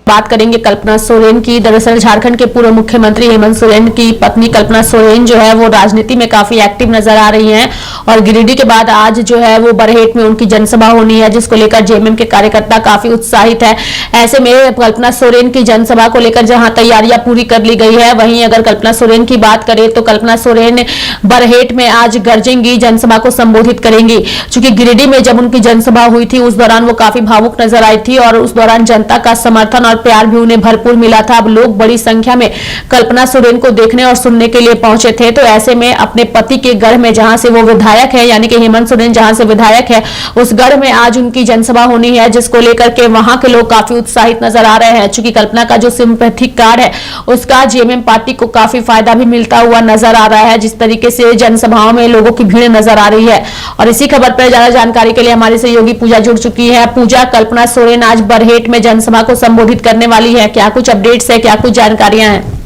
बात करेंगे कल्पना सोरेन की। दरअसल झारखंड के पूर्व मुख्यमंत्री हेमंत सोरेन की पत्नी कल्पना सोरेन जो है वो राजनीति में काफी एक्टिव नजर आ रही हैं और गिरिडीह के बाद आज जो है वो बरहेट में उनकी जनसभा होनी है, जिसको लेकर जेएमएम के कार्यकर्ता काफी उत्साहित है। ऐसे में कल्पना सोरेन की जनसभा को लेकर जहां तैयारियां पूरी कर ली गई है, वहीं अगर कल्पना सोरेन की बात करें तो कल्पना सोरेन बरहेट में आज गरजेंगी, जनसभा को संबोधित करेंगी। चूंकि गिरिडीह में जब उनकी जनसभा हुई थी उस दौरान वो काफी भावुक नजर आई थी और उस दौरान जनता का समर्थन और प्यार भी उन्हें भरपूर मिला था। अब लोग बड़ी संख्या में कल्पना सोरेन को देखने और सुनने के लिए पहुंचे थे। तो ऐसे में अपने पति के गढ़ में, जहां से वो विधायक है, यानी कि हेमंत सोरेन जहां से विधायक है, उस गढ़ में आज उनकी जनसभा होनी है, जिसको लेकर के वहां के लोग काफी उत्साहित नजर आ रहे हैं। चूंकि कल्पना का जो सिंपैथी कार्ड है उसका जेएमएम पार्टी को काफी फायदा भी मिलता हुआ नजर आ रहा है, जिस तरीके से जनसभाओं में लोगों की भीड़ नजर आ रही है। और इसी खबर पर ज्यादा जानकारी के लिए हमारे सहयोगी पूजा जुड़ चुकी है। पूजा, कल्पना सोरेन आज बरहेट में जनसभा को संबोधित करने वाली है, क्या कुछ अपडेट्स है, क्या कुछ जानकारियां हैं?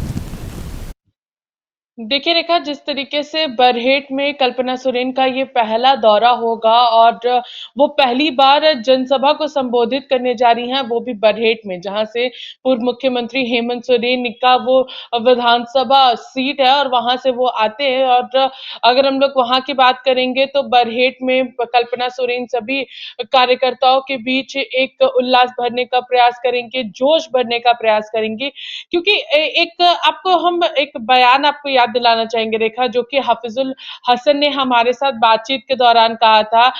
देखिए रेखा, जिस तरीके से बरहेट में कल्पना सोरेन का ये पहला दौरा होगा और वो पहली बार जनसभा को संबोधित करने जा रही हैं, वो भी बरहेट में, जहां से पूर्व मुख्यमंत्री हेमंत सोरेन का वो विधानसभा सीट है और वहां से वो आते हैं। और अगर हम लोग वहां की बात करेंगे तो बरहेट में कल्पना सोरेन सभी कार्यकर्ताओं के बीच एक उल्लास भरने का प्रयास करेंगे, जोश भरने का प्रयास करेंगे, क्योंकि एक आपको हम एक बयान आपको याद दिलाना चाहेंगे रेखा, जो कि हाफिजुल हसन ने हमारे साथ बातचीत के दौरान कहा था,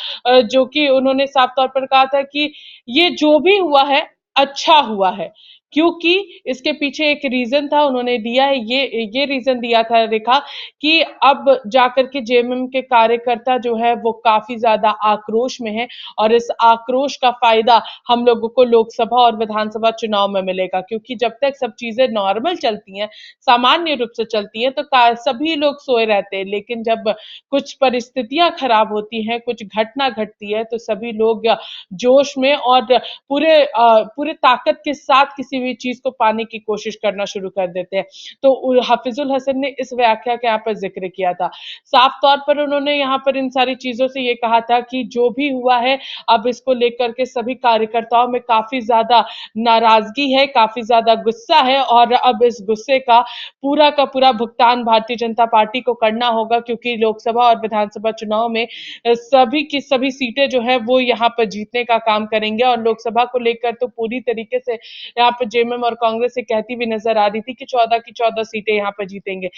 जो कि उन्होंने साफ तौर पर कहा था कि ये जो भी हुआ है अच्छा हुआ है, क्योंकि इसके पीछे एक रीजन था, उन्होंने दिया है ये रीजन दिया था रेखा, कि अब जाकर के जेएमएम के कार्यकर्ता जो है वो काफी ज्यादा आक्रोश में है और इस आक्रोश का फायदा हम लोगों को लोकसभा और विधानसभा चुनाव में मिलेगा, क्योंकि जब तक सब चीजें नॉर्मल चलती हैं, सामान्य रूप से चलती हैं, तो सभी लोग सोए रहते हैं, लेकिन जब कुछ परिस्थितियां खराब होती हैं, कुछ घटना घटती है, तो सभी लोग जोश में और पूरे ताकत के साथ किसी भी चीज को पाने की कोशिश करना शुरू कर देते हैं। तो हाफिजुल हसन ने इस व्याख्या का यहाँ पर जिक्र किया था। साफ तौर पर उन्होंने यहाँ पर इन सारी चीजों से ये कहा था कि जो भी हुआ है, अब इसको लेकर के सभी कार्यकर्ताओं में काफी ज्यादा नाराजगी है, काफी ज्यादा गुस्सा है और अब इस गुस्से का पूरा भुगतान भारतीय जनता पार्टी को करना होगा, क्योंकि लोकसभा और विधानसभा चुनाव में सभी की सभी सीटें जो है वो यहाँ पर जीतने का काम करेंगे। और लोकसभा को लेकर तो पूरी तरीके से यहाँ पर जेएमएम और कांग्रेस से कहती भी नजर आ रही थी कि 14 की 14 सीटें यहाँ पर जीतेंगे।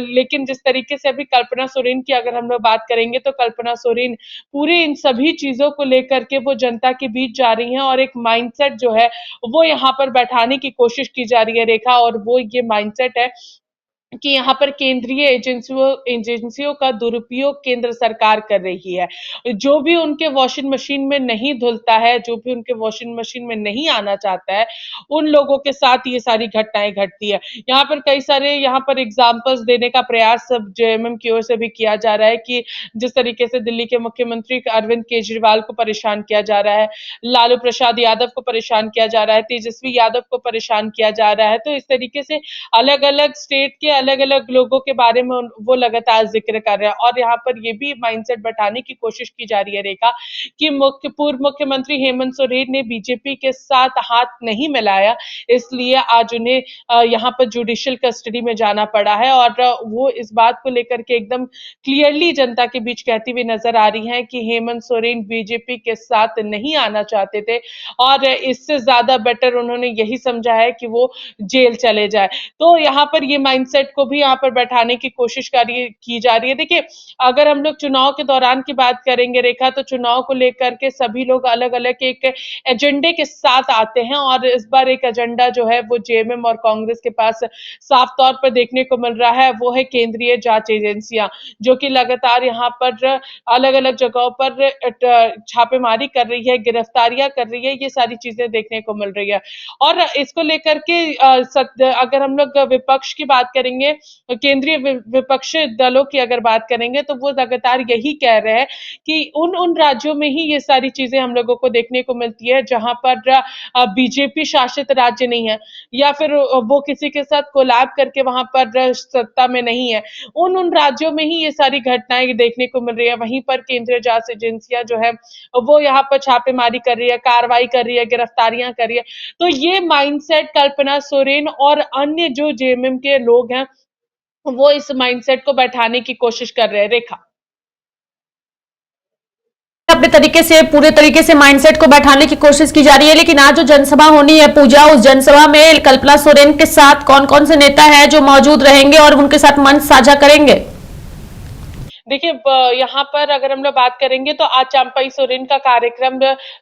लेकिन जिस तरीके से अभी कल्पना सोरेन की अगर हम लोग बात करेंगे, तो कल्पना सोरेन पूरे इन सभी चीजों को लेकर के वो जनता के बीच जा रही हैं और एक माइंडसेट जो है वो यहाँ पर बैठाने की कोशिश की जा रही है रेखा, और वो ये माइंडसेट है कि यहाँ पर केंद्रीय एजेंसियों का दुरुपयोग केंद्र सरकार कर रही है। जो भी उनके वॉशिंग मशीन में नहीं धुलता है, जो भी उनके वॉशिंग मशीन में नहीं आना चाहता है, उन लोगों के साथ ये सारी घटनाएं घटती है। यहाँ पर कई सारे यहाँ पर एग्जाम्पल्स देने का प्रयास सब जेएमएम की ओर से भी किया जा रहा है कि जिस तरीके से दिल्ली के मुख्यमंत्री अरविंद केजरीवाल को परेशान किया जा रहा है, लालू प्रसाद यादव को परेशान किया जा रहा है, तेजस्वी यादव को परेशान किया जा रहा है। तो इस तरीके से अलग अलग स्टेट के अलग अलग लोगों के बारे में वो लगातार जिक्र कर रहे हैं और यहाँ पर ये भी माइंडसेट बैठाने की कोशिश की जा रही है रेखा, कि पूर्व मुख्यमंत्री हेमंत सोरेन ने बीजेपी के साथ हाथ नहीं मिलाया, इसलिए आज उन्हें यहाँ पर जुडिशियल कस्टडी में जाना पड़ा है। और वो इस बात को लेकर के एकदम क्लियरली जनता के बीच कहती हुई नजर आ रही है कि हेमंत सोरेन बीजेपी के साथ नहीं आना चाहते थे और इससे ज्यादा बेटर उन्होंने यही समझा है कि वो जेल चले जाए। तो यहाँ पर ये माइंडसेट को भी यहाँ पर बैठाने की कोशिश की जा रही है। देखिए, अगर हम लोग चुनाव के दौरान की बात करेंगे रेखा, तो चुनाव को लेकर के सभी लोग अलग अलग एक एजेंडे के साथ आते हैं और इस बार एक एजेंडा जो है वो जेएमएम और कांग्रेस के पास साफ तौर पर देखने को मिल रहा है, वो है केंद्रीय जांच एजेंसियां, जो कि लगातार यहाँ पर अलग अलग जगहों पर छापेमारी कर रही है, गिरफ्तारियां कर रही है, ये सारी चीजें देखने को मिल रही है। और इसको लेकर के अगर हम लोग विपक्ष की बात करेंगे करेंगे केंद्रीय विपक्षी दलों की अगर बात करेंगे तो वो लगातार यही कह रहे हैं कि उन राज्यों में ही ये सारी चीजें हम लोगों को देखने को मिलती है जहां पर बीजेपी शासित राज्य नहीं है, या फिर वो किसी के साथ कोलैब करके वहां पर सत्ता में नहीं है। उन राज्यों में ही ये सारी घटनाएं देखने को मिल रही है। वहीं पर केंद्रीय जांच एजेंसियां जो है वो यहाँ पर छापेमारी कर रही है, कार्रवाई कर रही है, गिरफ्तारियां कर रही है। तो ये माइंडसेट कल्पना सोरेन और अन्य जो जेएमएम के लोग हैं वो इस माइंडसेट को बैठाने की कोशिश कर रहे हैं। रेखा, अपने तरीके से पूरे तरीके से माइंडसेट को बैठाने की कोशिश की जा रही है, लेकिन आज जो जनसभा होनी है पूजा, उस जनसभा में कल्पना सोरेन के साथ कौन कौन से नेता हैं जो मौजूद रहेंगे और उनके साथ मंच साझा करेंगे? देखिए यहाँ पर अगर हम लोग बात करेंगे तो आज चंपाई सोरेन का कार्यक्रम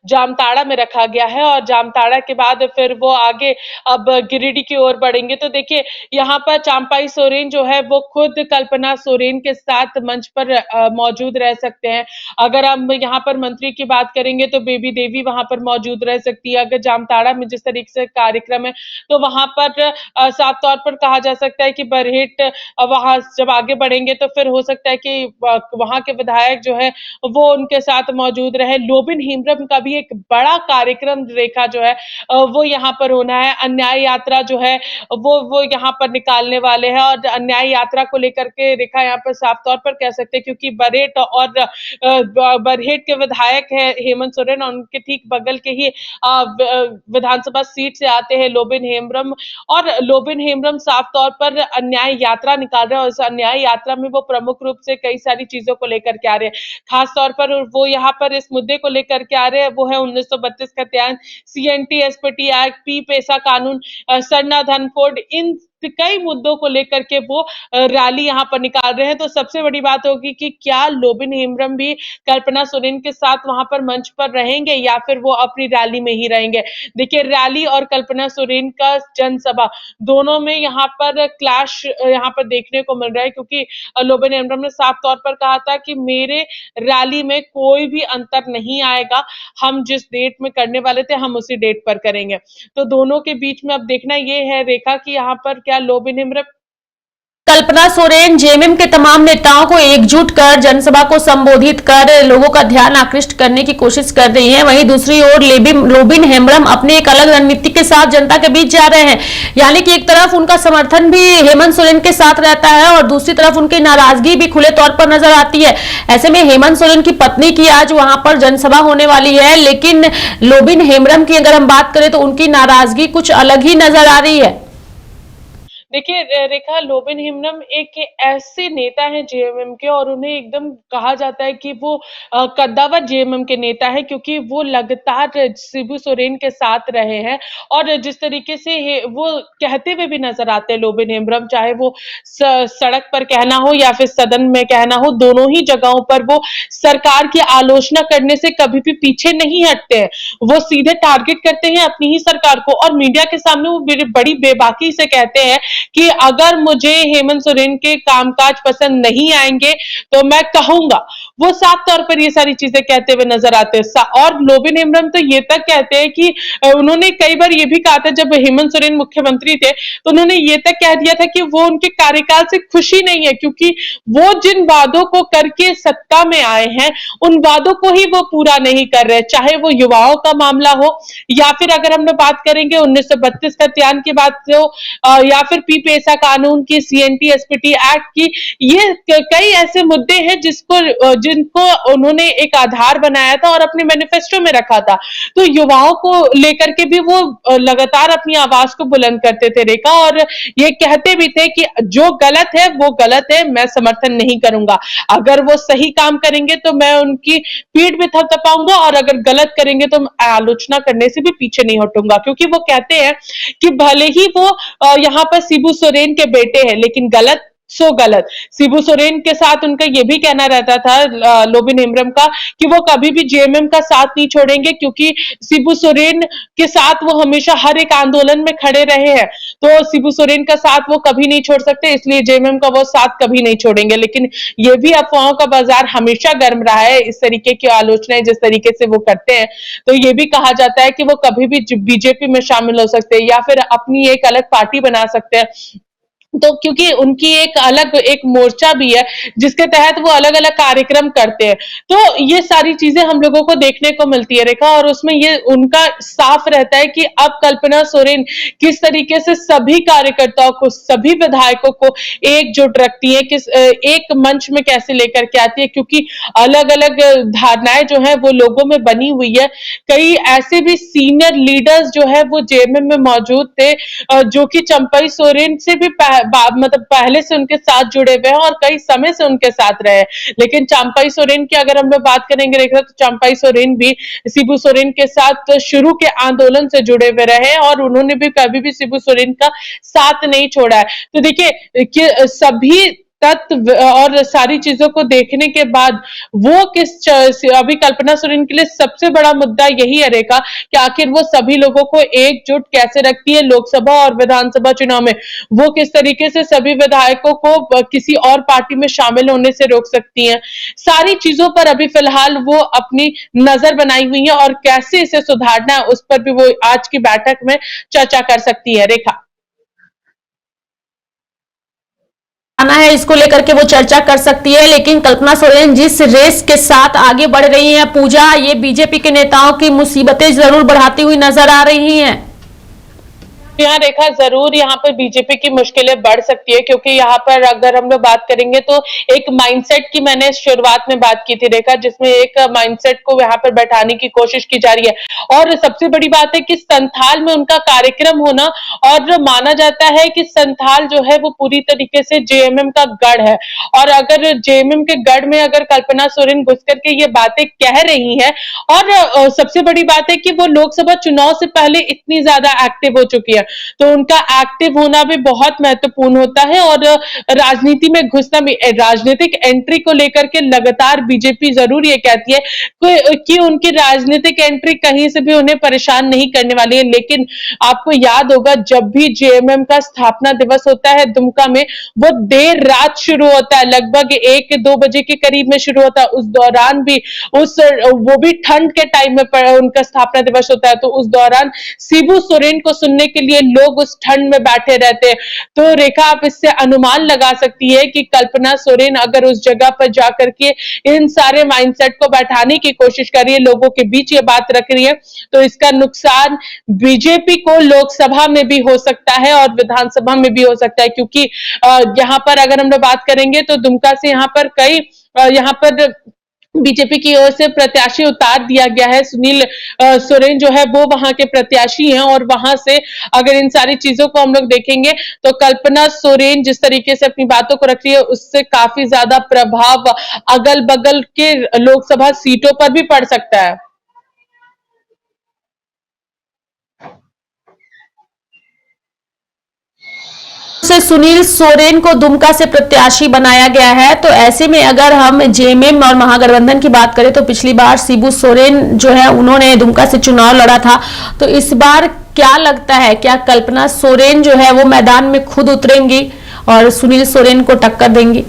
जामताड़ा में रखा गया है और जामताड़ा के बाद फिर वो आगे अब गिरिडीह की ओर बढ़ेंगे। तो देखिए यहाँ पर चंपाई सोरेन जो है वो खुद कल्पना सोरेन के साथ मंच पर मौजूद रह सकते हैं। अगर हम यहाँ पर मंत्री की बात करेंगे तो बेबी देवी वहां पर मौजूद रह सकती है। अगर जामताड़ा में जिस तरीके से कार्यक्रम है तो वहां पर साफ तौर पर कहा जा सकता है कि बरहेट वहां जब आगे बढ़ेंगे तो फिर हो सकता है कि वहां के विधायक जो है वो उनके साथ मौजूद रहे। लोबिन हेम्ब्रम का भी एक बड़ा कार्यक्रम रेखा जो है वो यहाँ पर होना है। अन्याय यात्रा जो है वो यहाँ पर निकालने वाले हैं और अन्याय यात्रा को लेकर के रेखा यहाँ पर साफ तौर पर कह सकते हैं क्योंकि बरहेट और बरहेट के विधायक है हेमंत सोरेन और उनके ठीक बगल के ही विधानसभा सीट से आते हैं लोबिन हेम्ब्रम, और लोबिन हेम्ब्रम साफ तौर पर अन्याय यात्रा निकाल रहे हैं और इस अन्याय यात्रा में वो प्रमुख रूप से कई सारी चीजों को लेकर के आ रहे हैं। खास तौर पर वो यहाँ पर इस मुद्दे को लेकर के आ रहे हैं, वो है 1932 खतियान, सीएनटी एसपीटी एक्ट, पी पेशा कानून, सरना धन कोड, इन कई मुद्दों को लेकर के वो रैली यहाँ पर निकाल रहे हैं। तो सबसे बड़ी बात होगी कि क्या लोबिन हेम्ब्रम भी कल्पना सोरेन के साथ वहां पर मंच पर रहेंगे या फिर वो अपनी रैली में ही रहेंगे। देखिए रैली और कल्पना सोरेन का जनसभा दोनों में यहाँ पर क्लैश यहाँ पर देखने को मिल रहा है क्योंकि लोबिन हेम्ब्रम ने साफ तौर पर कहा था कि मेरे रैली में कोई भी अंतर नहीं आएगा, हम जिस डेट में करने वाले थे हम उसी डेट पर करेंगे। तो दोनों के बीच में अब देखना ये है रेखा कि यहाँ पर क्या लोबिन हेम्ब्रम कल्पना सोरेन जेएमएम के तमाम नेताओं को एकजुट कर जनसभा को संबोधित कर लोगों का ध्यान आकृष्ट करने की कोशिश कर रही हैं। वहीं दूसरी ओर लोबिन हेम्ब्रम अपने एक अलग रणनीति के साथ जनता के बीच जा रहे हैं, यानी कि एक तरफ उनका समर्थन भी हेमंत सोरेन के साथ रहता है और दूसरी तरफ उनकी नाराजगी भी खुले तौर पर नजर आती है। ऐसे में हेमंत सोरेन की पत्नी की आज वहां पर जनसभा होने वाली है, लेकिन लोबिन हेम्ब्रम की अगर हम बात करें तो उनकी नाराजगी कुछ अलग ही नजर आ रही है। देखिए रेखा, लोबिन हेम्ब्रम एक ऐसे नेता हैं जेएमएम के और उन्हें एकदम कहा जाता है कि वो कद्दावर जेएमएम के नेता है क्योंकि वो लगातार शिबू सोरेन के साथ रहे हैं और जिस तरीके से वो कहते हुए भी नजर आते हैं लोबिन हेम्ब्रम, चाहे वो सड़क पर कहना हो या फिर सदन में कहना हो, दोनों ही जगहों पर वो सरकार की आलोचना करने से कभी भी पीछे नहीं हटते हैं। वो सीधे टारगेट करते हैं अपनी ही सरकार को और मीडिया के सामने वो बड़ी बेबाकी से कहते हैं कि अगर मुझे हेमंत सोरेन के कामकाज पसंद नहीं आएंगे तो मैं कहूंगा। वो साफ तौर पर ये सारी चीजें कहते हुए नजर आते हैं और लोबिन हेम्ब्रम तो ये तक कहते हैं कि उन्होंने कई बार ये भी कहा था जब हेमंत सोरेन मुख्यमंत्री थे तो उन्होंने ये तक कह दिया था कि वो उनके कार्यकाल से खुशी नहीं है क्योंकि वो जिन वादों को करके सत्ता में आए हैं उन वादों को ही वो पूरा नहीं कर रहे, चाहे वो युवाओं का मामला हो या फिर अगर हम लोग बात करेंगे 1932 खतियान की बात हो या फिर पी पेशा कानून की, सीएनटी एसपीटी एक्ट की, ये कई ऐसे मुद्दे हैं जिनको उन्होंने एक आधार बनाया था और अपने मैनिफेस्टो में रखा था। तो युवाओं को लेकर के भी वो लगातार अपनी आवाज को बुलंद करते थे रेखा और ये कहते भी थे कि जो गलत है वो गलत है, मैं समर्थन नहीं करूंगा। अगर वो सही काम करेंगे तो मैं उनकी पीठ भी थपथपाऊंगा और अगर गलत करेंगे तो आलोचना करने से भी पीछे नहीं हटूंगा क्योंकि वो कहते हैं कि भले ही वो यहाँ पर शिबू सोरेन के बेटे हैं लेकिन गलत सो गलत। शिबू सोरेन के साथ उनका ये भी कहना रहता था लोबिन हेम्ब्रम का कि वो कभी भी जेएमएम का साथ नहीं छोड़ेंगे क्योंकि शिबू सोरेन के साथ वो हमेशा हर एक आंदोलन में खड़े रहे हैं, तो शिबू सोरेन का साथ वो कभी नहीं छोड़ सकते, इसलिए जेएमएम का वो साथ कभी नहीं छोड़ेंगे। लेकिन ये भी अफवाहों का बाजार हमेशा गर्म रहा है, इस तरीके की आलोचनाएं जिस तरीके से वो करते हैं तो ये भी कहा जाता है कि वो कभी भी बीजेपी में शामिल हो सकते हैं या फिर अपनी एक अलग पार्टी बना सकते हैं। तो क्योंकि उनकी एक अलग एक मोर्चा भी है जिसके तहत वो अलग अलग कार्यक्रम करते हैं, तो ये सारी चीजें हम लोगों को देखने को मिलती है रेखा, और उसमें ये उनका साफ रहता है कि अब कल्पना सोरेन किस तरीके से सभी कार्यकर्ताओं को, सभी विधायकों को एकजुट रखती है, एक मंच में कैसे लेकर के आती है, क्योंकि अलग अलग धारणाएं जो है वो लोगों में बनी हुई है। कई ऐसे भी सीनियर लीडर्स जो है वो जेएमएम में मौजूद थे, जो कि चंपई सोरेन से भी मतलब पहले से उनके साथ जुड़े हुए हैं और कई समय से उनके साथ रहे। लेकिन चंपई सोरेन की अगर हम लोग बात करेंगे रेखा, तो चंपई सोरेन भी शिबू सोरेन के साथ शुरू के आंदोलन से जुड़े हुए रहे और उन्होंने भी कभी भी शिबू सोरेन का साथ नहीं छोड़ा है। तो देखिए कि सभी तत्व और सारी चीजों को देखने के बाद वो अभी कल्पना सोरेन के लिए सबसे बड़ा मुद्दा यही है रेखा कि आखिर वो सभी लोगों को एकजुट कैसे रखती है लोकसभा और विधानसभा चुनाव में, वो किस तरीके से सभी विधायकों को किसी और पार्टी में शामिल होने से रोक सकती हैं। सारी चीजों पर अभी फिलहाल वो अपनी नजर बनाई हुई है और कैसे इसे सुधारना है उस पर भी वो आज की बैठक में चर्चा कर सकती है रेखा। आना है इसको लेकर के वो चर्चा कर सकती है, लेकिन कल्पना सोरेन जिस रेस के साथ आगे बढ़ रही हैं पूजा, ये बीजेपी के नेताओं की मुसीबतें जरूर बढ़ाती हुई नजर आ रही हैं। यहाँ रेखा जरूर यहाँ पर बीजेपी की मुश्किलें बढ़ सकती है, क्योंकि यहाँ पर अगर हम लोग बात करेंगे तो एक माइंडसेट की मैंने शुरुआत में बात की थी रेखा, जिसमें एक माइंडसेट को यहाँ पर बैठाने की कोशिश की जा रही है। और सबसे बड़ी बात है कि संथाल में उनका कार्यक्रम होना, और माना जाता है कि संथाल जो है वो पूरी तरीके से जेएमएम का गढ़ है, और अगर जेएमएम के गढ़ में अगर कल्पना सोरेन घुस करके ये बातें कह रही है, और सबसे बड़ी बात है कि वो लोकसभा चुनाव से पहले इतनी ज्यादा एक्टिव हो चुकी है, तो उनका एक्टिव होना भी बहुत महत्वपूर्ण होता है। और राजनीति में घुसना भी, राजनीतिक एंट्री को लेकर के लगातार बीजेपी जरूर ये कहती है कि उनकी राजनीतिक एंट्री कहीं से भी उन्हें परेशान नहीं करने वाली है। लेकिन आपको याद होगा जब भी जेएमएम का स्थापना दिवस होता है दुमका में, वो देर रात शुरू होता है, लगभग 1-2 बजे के करीब में शुरू होता है। उस दौरान भी वो भी ठंड के टाइम में उनका स्थापना दिवस होता है, तो उस दौरान शिबू सोरेन को सुनने के लिए लोग उस ठंड में बैठे रहते हैं। तो रेखा आप इससे अनुमान लगा सकती है कि कल्पना सोरेन अगर उस जगह पर जाकर के इन सारे माइंडसेट को बैठाने की कोशिश कर रही है, लोगों के बीच ये बात रख रही है, तो इसका नुकसान बीजेपी को लोकसभा में भी हो सकता है और विधानसभा में भी हो सकता है, क्योंकि यहाँ पर अगर हम लोग बात करेंगे तो दुमका से यहाँ पर कई यहाँ पर बीजेपी की ओर से प्रत्याशी उतार दिया गया है। सुनील सोरेन जो है वो वहां के प्रत्याशी हैं, और वहां से अगर इन सारी चीजों को हम लोग देखेंगे तो कल्पना सोरेन जिस तरीके से अपनी बातों को रख रही है, उससे काफी ज्यादा प्रभाव अगल बगल के लोकसभा सीटों पर भी पड़ सकता है। से सुनील सोरेन को दुमका से प्रत्याशी बनाया गया है, तो ऐसे में अगर हम जेएमएम और महागठबंधन की बात करें तो पिछली बार शिबू सोरेन जो है उन्होंने दुमका से चुनाव लड़ा था, तो इस बार क्या लगता है, क्या कल्पना सोरेन जो है वो मैदान में खुद उतरेंगी और सुनील सोरेन को टक्कर देंगी?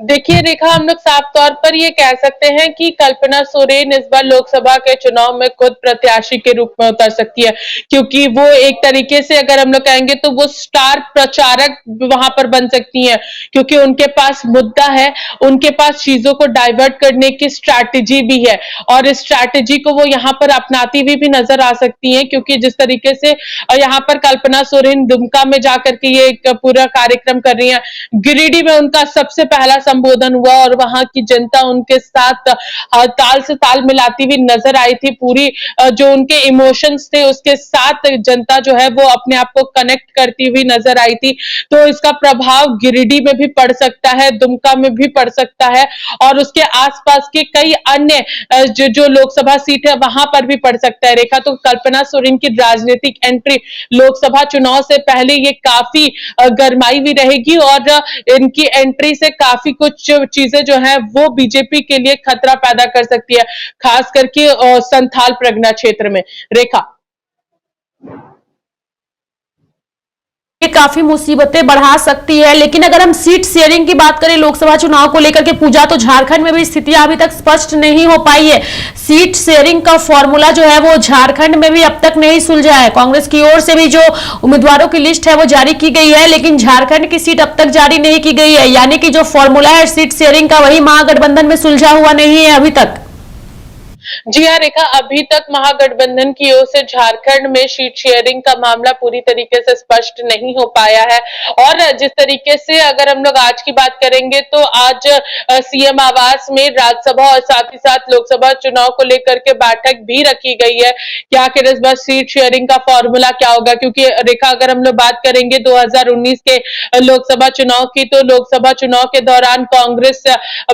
देखिए रेखा, हम लोग साफ तौर पर ये कह सकते हैं कि कल्पना सोरेन इस बार लोकसभा के चुनाव में खुद प्रत्याशी के रूप में उतर सकती है, क्योंकि वो एक तरीके से अगर हम लोग कहेंगे तो वो स्टार प्रचारक वहां पर बन सकती हैं, क्योंकि उनके पास मुद्दा है, उनके पास चीजों को डाइवर्ट करने की स्ट्रैटेजी भी है, और इस स्ट्रैटेजी को वो यहाँ पर अपनाती हुई भी नजर आ सकती है, क्योंकि जिस तरीके से यहाँ पर कल्पना सोरेन दुमका में जाकर के ये एक पूरा कार्यक्रम कर रही है, गिरिडीह में उनका सबसे पहला संबोधन हुआ और वहां की जनता उनके साथ ताल से ताल मिलाती हुई नजर आई थी। पूरी जो उनके इमोशंस थे उसके साथ जनता जो है वो अपने आप को कनेक्ट करती हुई नजर आई थी। तो इसका प्रभाव गिरिडीह में भी पड़ सकता है, दुमका में भी पड़ सकता है, और उसके आसपास के कई अन्य जो लोकसभा सीट है वहां पर भी पड़ सकता है रेखा। तो कल्पना सोरेन की राजनीतिक एंट्री लोकसभा चुनाव से पहले ये काफी गरमाई हुई रहेगी, और इनकी एंट्री से काफी कुछ चीजें जो है वो बीजेपी के लिए खतरा पैदा कर सकती है, खास करके संथाल प्रगना क्षेत्र में रेखा। ये काफी मुसीबतें बढ़ा सकती है। लेकिन अगर हम सीट शेयरिंग की बात करें लोकसभा चुनाव को लेकर के पूजा, तो झारखंड में भी स्थितियां अभी तक स्पष्ट नहीं हो पाई है। सीट शेयरिंग का फॉर्मूला जो है वो झारखंड में भी अब तक नहीं सुलझा है। कांग्रेस की ओर से भी जो उम्मीदवारों की लिस्ट है वो जारी की गई है, लेकिन झारखंड की सीट अब तक जारी नहीं की गई है। यानी कि जो फॉर्मूला है सीट शेयरिंग का, वही महागठबंधन में सुलझा हुआ नहीं है अभी तक। जी हाँ रेखा, अभी तक महागठबंधन की ओर से झारखंड में सीट शेयरिंग का मामला पूरी तरीके से स्पष्ट नहीं हो पाया है। और जिस तरीके से अगर हम लोग आज की बात करेंगे तो आज सीएम आवास में राज्यसभा और साथ ही साथ लोकसभा चुनाव को लेकर के बैठक भी रखी गई है कि आखिर इस बार सीट शेयरिंग का फॉर्मूला क्या होगा। क्योंकि रेखा, अगर हम लोग बात करेंगे 2019 के लोकसभा चुनाव की, तो लोकसभा चुनाव के दौरान कांग्रेस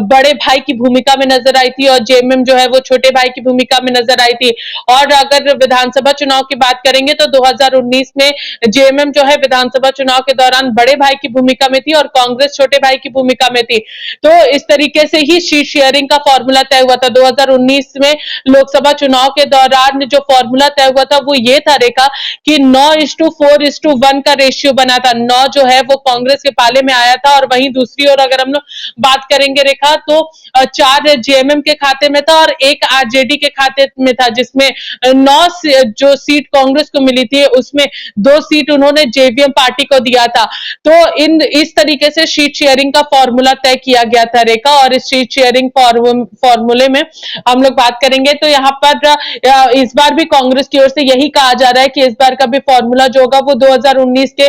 बड़े भाई की भूमिका में नजर आई थी और जेएमएम जो है वो छोटे भाई की भूमिका में नजर आई थी। और अगर विधानसभा चुनाव की बात करेंगे तो 2019 में जेएमएम जो है विधानसभा चुनाव के दौरान बड़े भाई की भूमिका में थी और कांग्रेस छोटे भाई की भूमिका में थी। तो इस तरीके से ही सीट शेयरिंग का फॉर्मूला तय हुआ था। 2019 में लोकसभा चुनाव के दौरान जो फॉर्मूला तय हुआ था वो ये था रेखा कि 9:4:1 का रेशियो बना था। 9 जो है वो कांग्रेस के पाले में आया था और वहीं दूसरी ओर अगर हम लोग बात करेंगे रेखा तो 4 जेएमएम के खाते में था और 1 आरजेडी के खाते में था, जिसमें 9 जो सीट कांग्रेस को मिली थी उसमें 2 सीट उन्होंने जेवीएम पार्टी को दिया था। तो इस तरीके से सीट शेयरिंग का फॉर्मूला तय किया गया था रेखा। और इस सीट शेयरिंग फॉर्मूले में हम लोग बात करेंगे तो यहाँ पर इस बार भी कांग्रेस की ओर से यही कहा जा रहा है कि इस बार का भी फॉर्मूला जो होगा वो 2019 के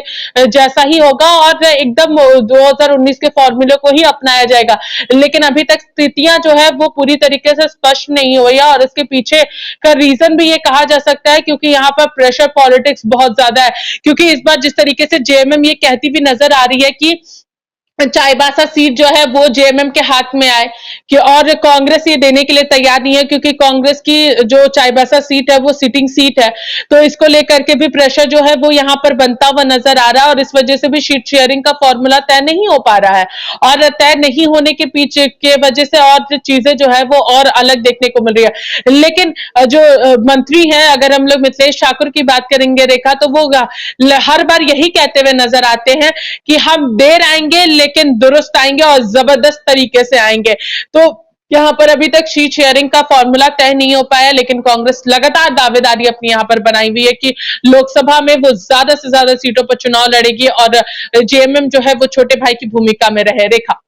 जैसा ही होगा और एकदम 2019 के फॉर्मूले को ही अपनाया जाएगा। लेकिन अभी तक स्थितियां जो है वो पूरी तरीके से स्पष्ट नहीं हुई है और इसके पीछे का रीजन भी ये कहा जा सकता है क्योंकि यहाँ पर प्रेशर पॉलिटिक्स बहुत ज्यादा है। क्योंकि इस बार जिस तरीके से जेएमएम ये कहती भी नजर आ रही है कि चाईबासा सीट जो है वो जेएमएम के हाथ में आए कि और कांग्रेस ये देने के लिए तैयार नहीं है क्योंकि कांग्रेस की जो चाईबासा सीट है वो सिटिंग सीट है। तो इसको लेकर के भी प्रेशर जो है वो यहाँ पर बनता हुआ नजर आ रहा है और इस वजह से भी सीट शेयरिंग का फॉर्मूला तय नहीं हो पा रहा है। और तय नहीं होने के पीछे के वजह से और चीजें जो है वो और अलग देखने को मिल रही है। लेकिन जो मंत्री हैं, अगर हम लोग मिथिलेश ठाकुर की बात करेंगे रेखा, तो वो हर बार यही कहते हुए नजर आते हैं कि हम देर आएंगे लेकिन दुरुस्त आएंगे और जबरदस्त तरीके से आएंगे। तो यहाँ पर अभी तक सीट शेयरिंग का फॉर्मूला तय नहीं हो पाया, लेकिन कांग्रेस लगातार दावेदारी अपनी यहाँ पर बनाई हुई है कि लोकसभा में वो ज्यादा से ज्यादा सीटों पर चुनाव लड़ेगी और जेएमएम जो है वो छोटे भाई की भूमिका में रहे। रेखा,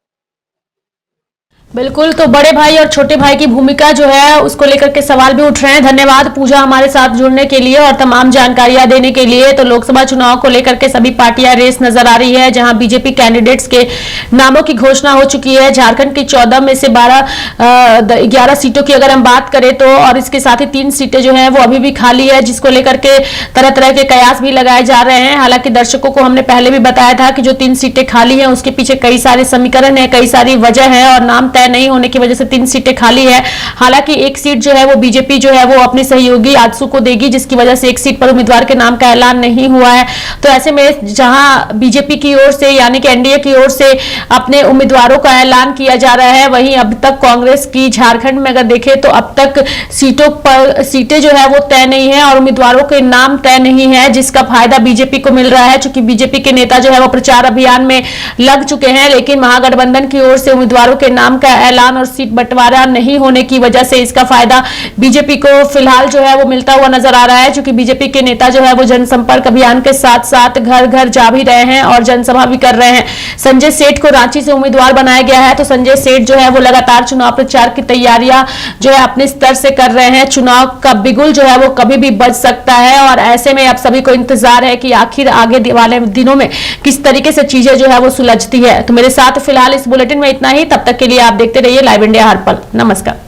बिल्कुल, तो बड़े भाई और छोटे भाई की भूमिका जो है उसको लेकर के सवाल भी उठ रहे हैं। धन्यवाद पूजा हमारे साथ जुड़ने के लिए और तमाम जानकारियां देने के लिए। तो लोकसभा चुनाव को लेकर के सभी पार्टियां रेस नजर आ रही है, जहां बीजेपी कैंडिडेट्स के नामों की घोषणा हो चुकी है। झारखंड की 14 में से 11 सीटों की अगर हम बात करें तो, और इसके साथ ही 3 सीटें जो है वो अभी भी खाली है, जिसको लेकर के तरह तरह के कयास भी लगाए जा रहे हैं। हालांकि दर्शकों को हमने पहले भी बताया था कि जो 3 सीटें खाली है उसके पीछे कई सारे समीकरण है, कई सारी वजह है और नाम नहीं होने की वजह से 3 सीटें खाली है। हालांकि एक सीट जो है वो बीजेपी जो है वो अपने सहयोगी आजसू को देगी, जिसकी वजह से एक सीट पर उम्मीदवार के नाम का ऐलान नहीं हुआ है। तो ऐसे में जहां बीजेपी की ओर से यानी कि एनडीए की ओर से अपने उम्मीदवारों का ऐलान किया जा रहा है, वहीं अब तक कांग्रेस की झारखंड में अगर देखें तो अब तक सीटें जो है वो तय नहीं है और उम्मीदवारों के नाम तय नहीं है, जिसका फायदा बीजेपी को मिल रहा है। चूंकि बीजेपी के नेता जो है वो प्रचार अभियान में लग चुके हैं, लेकिन महागठबंधन की ओर से उम्मीदवारों के नाम का ऐलान और सीट बंटवारा नहीं होने की वजह से इसका फायदा बीजेपी को फिलहाल जो है वो मिलता हुआ नजर आ रहा है। क्योंकि बीजेपी के नेता जो है वो जनसंपर्क अभियान के साथ साथ घर घर जा भी रहे हैं और जनसभा भी कर रहे हैं। संजय सेठ को रांची से उम्मीदवार बनाया गया है, तो संजय सेठ जो है वो लगातार चुनाव प्रचार की तैयारियां जो है अपने स्तर से कर रहे हैं। चुनाव का बिगुल जो है वो कभी भी बज सकता है और ऐसे में अब सभी को इंतजार है कि आखिर आगे वाले दिनों में किस तरीके से चीजें जो है वो सुलझती है। तो मेरे साथ फिलहाल इस बुलेटिन में इतना ही। तब तक के लिए आप देखते रहिए लाइव इंडिया हर पल। नमस्कार।